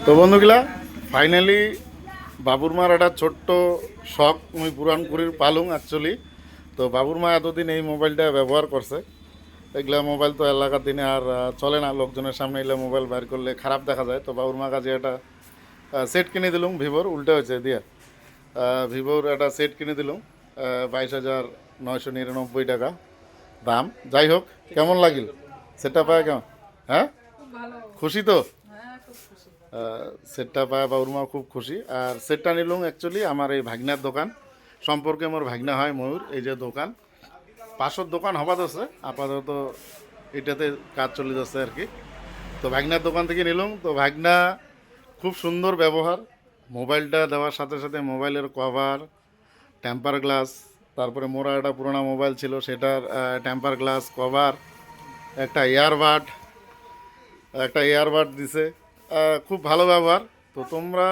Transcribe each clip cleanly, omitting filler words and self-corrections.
তো বন্ধুগুলা ফাইনালি বাবুর মার একটা ছোট্ট শখ মুই পূরণ করি পালুম অ্যাকচুয়ালি। তো বাবুর মা এতদিন এই মোবাইলটা ব্যবহার করছে। এগুলা মোবাইল তো এলাকার দিনে আর চলে না, লোকজনের সামনে এগুলো মোবাইল বের করলে খারাপ দেখা যায়। তো বাবুর মা কাছে একটা সেট কিনে দিলুম, ভিভোর উল্টে হয়েছে দিয়া ভিভোর একটা সেট কিনে দিলুম 22,999 টাকা দাম। যাই হোক, কেমন লাগিল সেটটা পায়? কেমন? হ্যাঁ, খুশি তো? সেটটা পায় বাবুর মা খুব খুশি। আর সেটটা নিলুম অ্যাকচুয়ালি আমার এই ভাগনার দোকান সম্পর্কে, মোর ভাগনা হয় ময়ূর। এই যে দোকান 500 দোকান হবাদ আছে আপাতত, এটাতে কাজ চলে যাচ্ছে আর কি। তো ভাগনার দোকান থেকে নিলাম। তো ভাগনা খুব সুন্দর ব্যবহার, মোবাইলটা দেওয়ার সাথে সাথে মোবাইলের কভার, টেম্পার গ্লাস, তারপরে মোরা একটা পুরোনো মোবাইল ছিল সেটার টেম্পার গ্লাস কভার, একটা এয়ারবাড দিছে। খুব ভালো ব্যবহার। তো তোমরা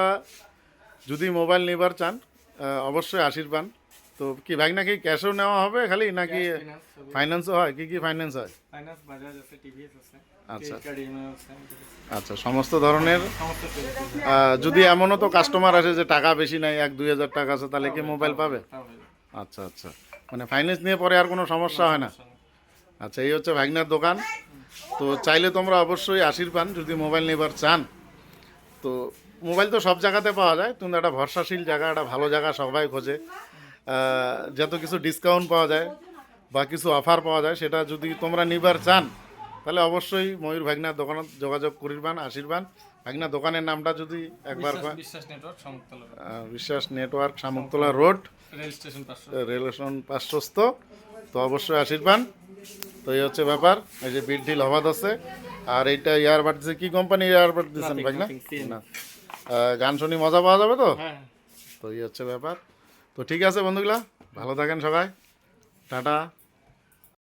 যদি মোবাইল নেবার চান অবশ্যই আশীর্বাদ। তো কি ভাগনা কি ক্যাশও নেওয়া হবে খালি নাকি ফাইন্যান্সও হয়? কি কি ফাইন্যান্স হয়? ফাইনান্স বাজাজ আছে, টিভিএস আছে, আচ্ছা ক্রেডিট কার্ড ইএমআই আছে। আচ্ছা, সমস্ত ধরনের। সমস্ত ফেসিলিটি যদি এমনও তো কাস্টমার আসে যে টাকা বেশি নাই, 1-2 হাজার টাকা আছে, তাহলে কি মোবাইল পাবে? আচ্ছা আচ্ছা, মানে ফাইন্যান্স নিয়ে পরে আর কোনো সমস্যা হয় না। আচ্ছা, এই হচ্ছে ভাগনার দোকান। তো চাইলে তোমরা অবশ্যই আশীর্বাদ যদি মোবাইল নেবার চান। তো মোবাইল তো সব জায়গাতে পাওয়া যায়, কিন্তু একটা ভরসাশীল জায়গা, একটা ভালো জায়গা সবাই খোঁজে। যত কিছু ডিসকাউন্ট পাওয়া যায় বা কিছু অফার পাওয়া যায়, সেটা যদি তোমরা নিবার চান তাহলে অবশ্যই ময়ূর ভাগনার দোকানত যোগাযোগ করিবান, আশীর্বাদ। ভাগনার দোকানের নামটা যদি একবার বিশ্বাস নেটওয়ার্ক শামুকতলা বিশ্বাস network Shamuktala road, rail station 500। Rail station 500। তো অবশ্যই আশীর্বাদ। তো এই হচ্ছে ব্যাপার। এই যে বিল টিল হবাদ আছে। আর এইটা ইয়ারবাড দিচ্ছে, কি কোম্পানি ইয়ারবাড দিচ্ছেন ভাগনা? না, গান শুনি মজা পাওয়া যাবে তো? হ্যাঁ। তো এই হচ্ছে ব্যাপার। তো ঠিক আছে বন্ধুগুলা, ভালো থাকেন সবাই, টাটা।